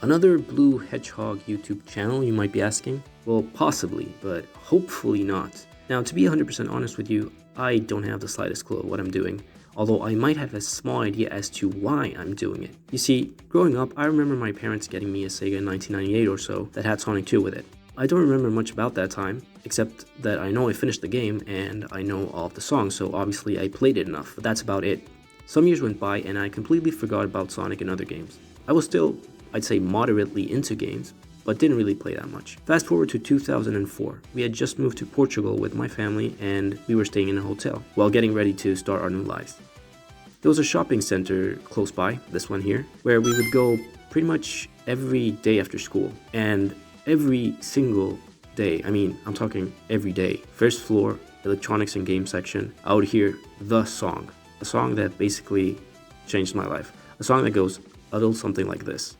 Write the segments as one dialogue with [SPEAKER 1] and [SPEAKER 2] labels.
[SPEAKER 1] Another Blue Hedgehog YouTube channel, you might be asking? Well, possibly, but hopefully not. Now, to be 100% honest with you, I don't have the slightest clue of what I'm doing, although I might have a small idea as to why I'm doing it. You see, growing up, I remember my parents getting me a Sega in 1998 or so that had Sonic 2 with it. I don't remember much about that time, except that I know I finished the game and I know all of the songs, so obviously I played it enough, but that's about it. Some years went by and I completely forgot about Sonic and other games. I was still, I'd say, moderately into games, but didn't really play that much. Fast forward to 2004. We had just moved to Portugal with my family and we were staying in a hotel while getting ready to start our new lives. There was a shopping center close by, this one here, where we would go pretty much every day after school. And every single day, I'm talking every day, first floor, electronics and game section, I would hear the song. A song that basically changed my life. A song that goes a little something like this.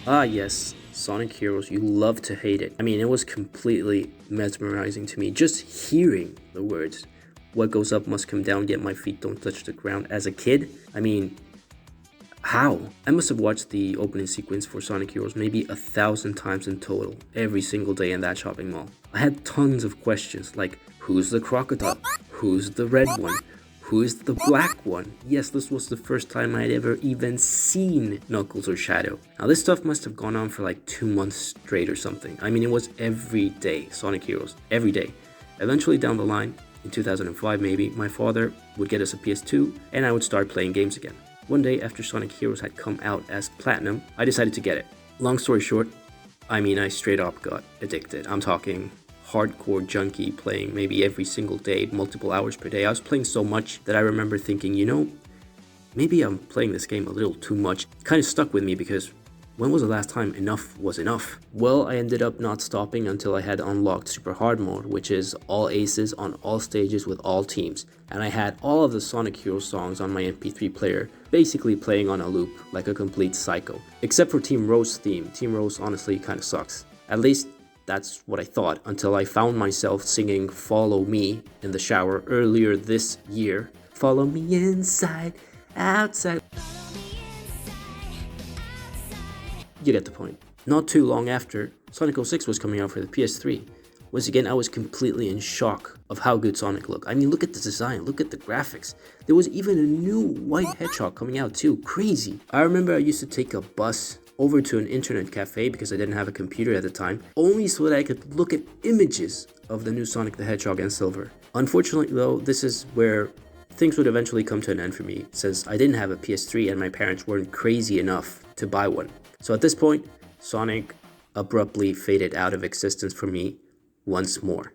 [SPEAKER 1] Ah yes, Sonic Heroes, you love to hate it. It was completely mesmerizing to me just hearing the words. What goes up must come down, yet my feet don't touch the ground. As a kid, how? I must have watched the opening sequence for Sonic Heroes maybe 1,000 times in total, every single day in that shopping mall. I had tons of questions like, who's the crocodile? Who's the red one? Who's the black one? Yes, this was the first time I'd ever even seen Knuckles or Shadow. Now this stuff must have gone on for like 2 months straight or something. It was every day, Sonic Heroes, every day. Eventually down the line, in 2005 maybe, my father would get us a PS2 and I would start playing games again. One day after Sonic Heroes had come out as Platinum, I decided to get it. Long story short, I straight up got addicted. I'm talking hardcore junkie, playing maybe every single day, multiple hours per day. I was playing so much that I remember thinking, maybe I'm playing this game a little too much. It kind of stuck with me because when was the last time enough was enough? Well, I ended up not stopping until I had unlocked Super Hard Mode, which is all aces on all stages with all teams. And I had all of the Sonic Heroes songs on my MP3 player, basically playing on a loop like a complete psycho. Except for Team Rose's theme. Team Rose honestly kind of sucks. At least that's what I thought until I found myself singing Follow Me in the shower earlier this year. Follow me inside, outside. You get the point. Not too long after, Sonic 06 was coming out for the PS3. Once again, I was completely in shock of how good Sonic looked. Look at the design, look at the graphics. There was even a new white hedgehog coming out too, crazy. I remember I used to take a bus over to an internet cafe because I didn't have a computer at the time, only so that I could look at images of the new Sonic the Hedgehog and Silver. Unfortunately though, this is where things would eventually come to an end for me, since I didn't have a PS3 and my parents weren't crazy enough to buy one. So at this point, Sonic abruptly faded out of existence for me once more.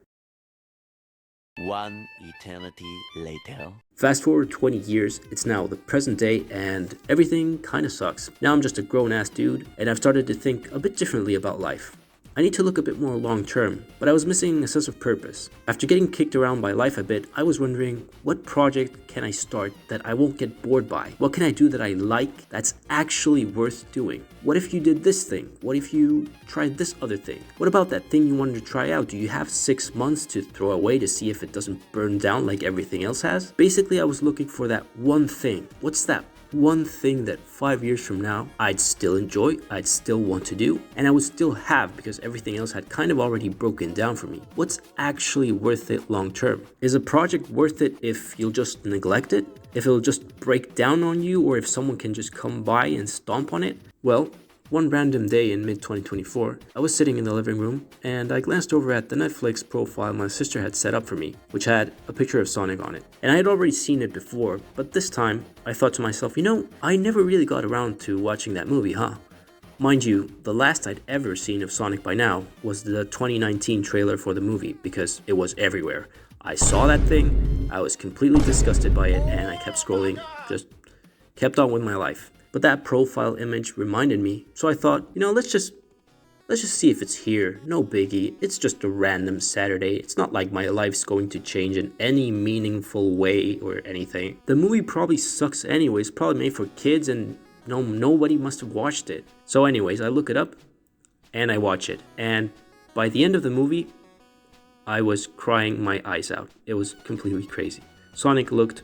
[SPEAKER 2] One eternity later.
[SPEAKER 1] Fast forward 20 years, it's now the present day and everything kinda sucks. Now I'm just a grown ass dude and I've started to think a bit differently about life. I need to look a bit more long term, but I was missing a sense of purpose. After getting kicked around by life a bit, I was wondering, what project can I start that I won't get bored by? What can I do that I like that's actually worth doing? What if you did this thing? What if you tried this other thing? What about that thing you wanted to try out? Do you have 6 months to throw away to see if it doesn't burn down like everything else has? Basically, I was looking for that one thing. What's that one thing that 5 years from now I'd still enjoy, I'd still want to do, and I would still have because everything else had kind of already broken down for me? What's actually worth it long term? Is a project worth it if you'll just neglect it? If it'll just break down on you, or if someone can just come by and stomp on it? Well, one random day in mid-2024, I was sitting in the living room and I glanced over at the Netflix profile my sister had set up for me, which had a picture of Sonic on it. And I had already seen it before, but this time I thought to myself, I never really got around to watching that movie, huh? Mind you, the last I'd ever seen of Sonic by now was the 2019 trailer for the movie, because it was everywhere. I saw that thing, I was completely disgusted by it, and I kept scrolling, just kept on with my life. But that profile image reminded me, so I thought, let's just see if it's here. No biggie. It's just a random Saturday. It's not like my life's going to change in any meaningful way or anything. The movie probably sucks anyways, probably made for kids and nobody must have watched it. So anyways, I look it up. and I watch it. And by the end of the movie, I was crying my eyes out. It was completely crazy. Sonic looked,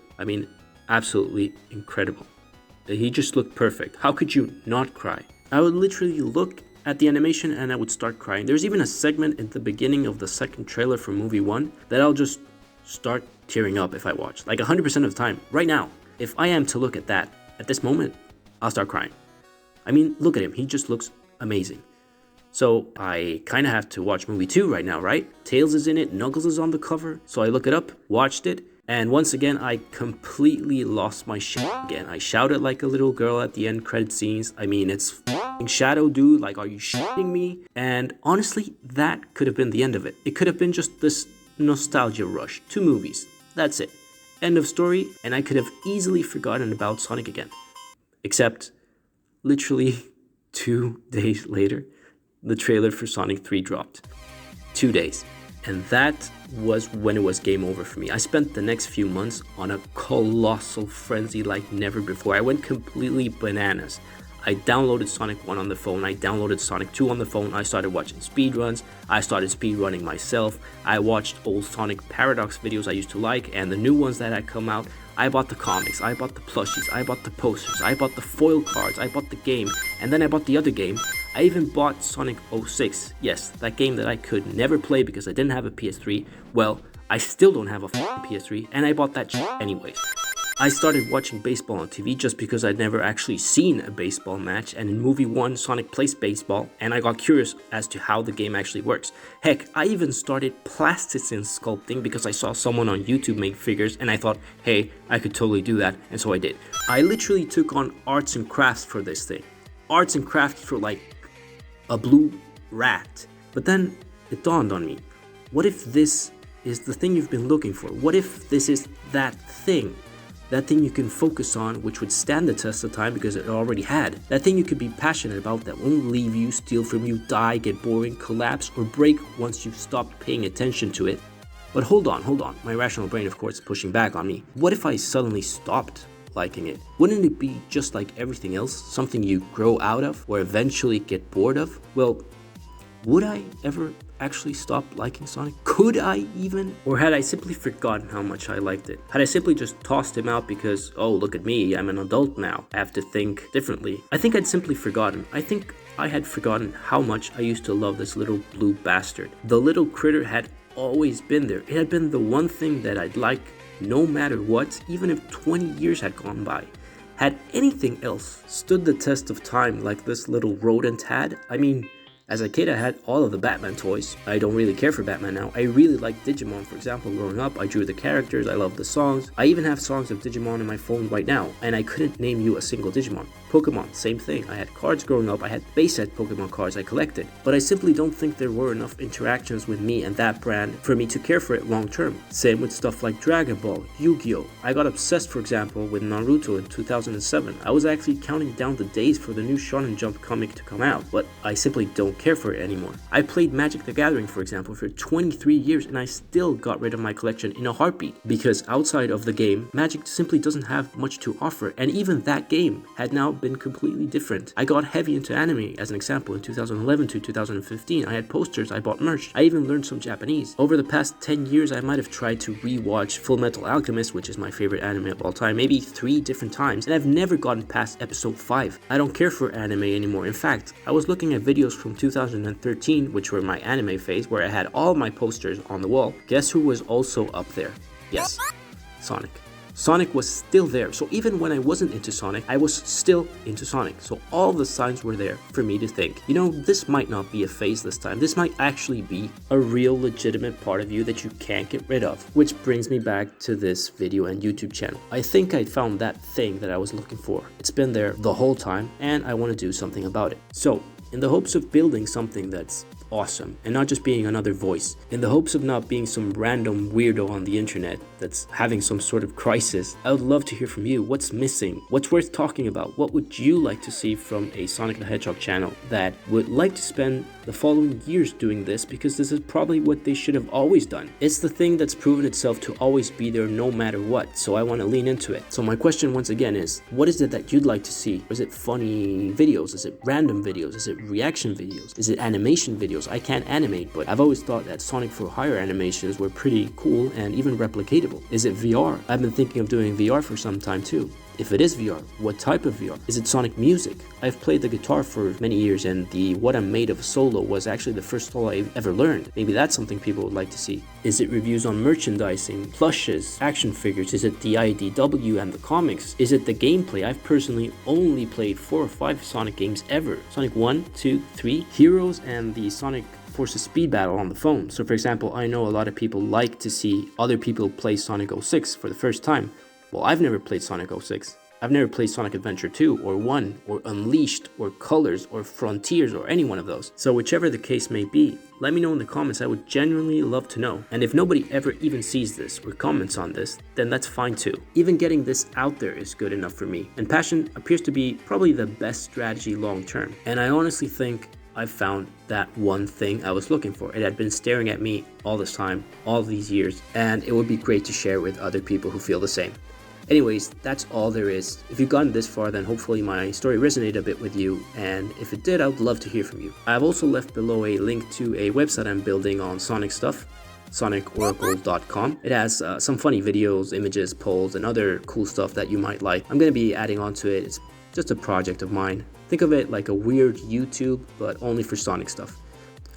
[SPEAKER 1] absolutely incredible. He just looked perfect. How could you not cry? I would literally look at the animation and I would start crying. There's even a segment at the beginning of the second trailer for movie 1 that I'll just start tearing up if I watch. Like 100% of the time. Right now, if I am to look at that at this moment, I'll start crying. Look at him. He just looks amazing. So I kind of have to watch movie 2 right now, right? Tails is in it, Knuckles is on the cover. So I look it up, watched it, and once again, I completely lost my shit again. I shouted like a little girl at the end credit scenes. It's f***ing Shadow, dude. Like, are you shitting me? And honestly, that could have been the end of it. It could have been just this nostalgia rush. 2 movies. That's it. End of story, and I could have easily forgotten about Sonic again. Except, literally 2 days later, the trailer for Sonic 3 dropped. 2 days. And that was when it was game over for me. I spent the next few months on a colossal frenzy like never before. I went completely bananas. I downloaded Sonic 1 on the phone, I downloaded Sonic 2 on the phone, I started watching speedruns, I started speedrunning myself, I watched old Sonic Paradox videos I used to like, and the new ones that had come out. I bought the comics, I bought the plushies, I bought the posters, I bought the foil cards, I bought the game, and then I bought the other game. I even bought Sonic 06, yes, that game that I could never play because I didn't have a PS3. Well, I still don't have a PS3, and I bought that anyways. I started watching baseball on TV just because I'd never actually seen a baseball match, and in movie 1, Sonic plays baseball, and I got curious as to how the game actually works. Heck, I even started plasticine sculpting because I saw someone on YouTube make figures, and I thought, hey, I could totally do that, and so I did. I literally took on arts and crafts for this thing. Arts and crafts for like a blue rat. But then it dawned on me, what if this is the thing you've been looking for? What if this is that thing? That thing you can focus on, which would stand the test of time because it already had. That thing you could be passionate about that won't leave you, steal from you, die, get boring, collapse, or break once you've stopped paying attention to it. But hold on. My rational brain, of course, is pushing back on me. What if I suddenly stopped liking it? Wouldn't it be just like everything else, something you grow out of or eventually get bored of? Well, would I ever actually stop liking Sonic? Could I even? Or had I simply forgotten how much I liked it? Had I simply just tossed him out because, oh, look at me, I'm an adult now, I have to think differently? I think I'd simply forgotten. I think I had forgotten how much I used to love this little blue bastard. The little critter had always been there. It had been the one thing that I'd like no matter what, even if 20 years had gone by. Had anything else stood the test of time like this little rodent had? As a kid, I had all of the Batman toys. I don't really care for Batman now. I really liked Digimon, for example. Growing up, I drew the characters, I loved the songs. I even have songs of Digimon on my phone right now, and I couldn't name you a single Digimon. Pokemon, same thing. I had cards growing up, I had base set Pokemon cards I collected, but I simply don't think there were enough interactions with me and that brand for me to care for it long term. Same with stuff like Dragon Ball, Yu-Gi-Oh! I got obsessed, for example, with Naruto in 2007. I was actually counting down the days for the new Shonen Jump comic to come out, but I simply don't care for it anymore. I played Magic the Gathering, for example, for 23 years, and I still got rid of my collection in a heartbeat, because outside of the game, Magic simply doesn't have much to offer, and even that game had now been completely different. I got heavy into anime, as an example, in 2011 to 2015. I had posters, I bought merch, I even learned some Japanese. Over the past 10 years, I might have tried to rewatch Full Metal Alchemist, which is my favorite anime of all time, maybe 3 different times, and I've never gotten past episode 5. I don't care for anime anymore. In fact, I was looking at videos from 2013, which were my anime phase, where I had all my posters on the wall. Guess who was also up there? Yes, Sonic. Sonic was still there, so even when I wasn't into Sonic, I was still into Sonic. So all the signs were there for me to think, this might not be a phase this time. This might actually be a real legitimate part of you that you can't get rid of. Which brings me back to this video and YouTube channel. I think I found that thing that I was looking for. It's been there the whole time, and I want to do something about it. So, in the hopes of building something that's awesome and not just being another voice. In the hopes of not being some random weirdo on the internet that's having some sort of crisis, I would love to hear from you. What's missing? What's worth talking about? What would you like to see from a Sonic the Hedgehog channel that would like to spend the following years doing this, because this is probably what they should have always done. It's the thing that's proven itself to always be there no matter what, so I want to lean into it. So my question once again is, what is it that you'd like to see? Is it funny videos? Is it random videos? Is it reaction videos? Is it animation videos? I can't animate, but I've always thought that Sonic for Hire animations were pretty cool and even replicatable. Is it VR? I've been thinking of doing VR for some time too. If it is VR, what type of VR? Is it Sonic music? I've played the guitar for many years, and the What I'm Made Of solo was actually the first solo I ever learned. Maybe that's something people would like to see. Is it reviews on merchandising, plushes, action figures? Is it the IDW and the comics? Is it the gameplay? I've personally only played 4 or 5 Sonic games ever. Sonic 1, 2, 3, Heroes, and the Sonic Forces Speed Battle on the phone. So for example, I know a lot of people like to see other people play Sonic 06 for the first time. Well, I've never played Sonic 06. I've never played Sonic Adventure 2 or 1 or Unleashed or Colors or Frontiers or any one of those. So whichever the case may be, let me know in the comments. I would genuinely love to know. And if nobody ever even sees this or comments on this, then that's fine too. Even getting this out there is good enough for me. And passion appears to be probably the best strategy long term. And I honestly think I've found that one thing I was looking for. It had been staring at me all this time, all these years, and it would be great to share with other people who feel the same. Anyways, that's all there is. If you've gotten this far, then hopefully my story resonated a bit with you, and if it did, I would love to hear from you. I've also left below a link to a website I'm building on Sonic stuff, SonicOracle.com. It has some funny videos, images, polls, and other cool stuff that you might like. I'm going to be adding onto it. It's just a project of mine. Think of it like a weird YouTube, but only for Sonic stuff.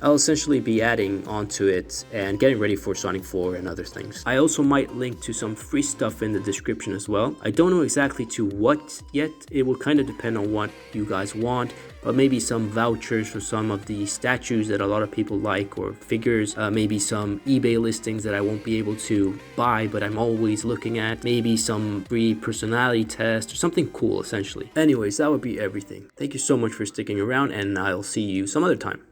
[SPEAKER 1] I'll essentially be adding onto it and getting ready for Sonic 4 and other things. I also might link to some free stuff in the description as well. I don't know exactly to what yet. It will kind of depend on what you guys want, but maybe some vouchers for some of the statues that a lot of people like, or figures, maybe some eBay listings that I won't be able to buy but I'm always looking at, maybe some free personality test or something cool essentially. Anyways, that would be everything. Thank you so much for sticking around, and I'll see you some other time.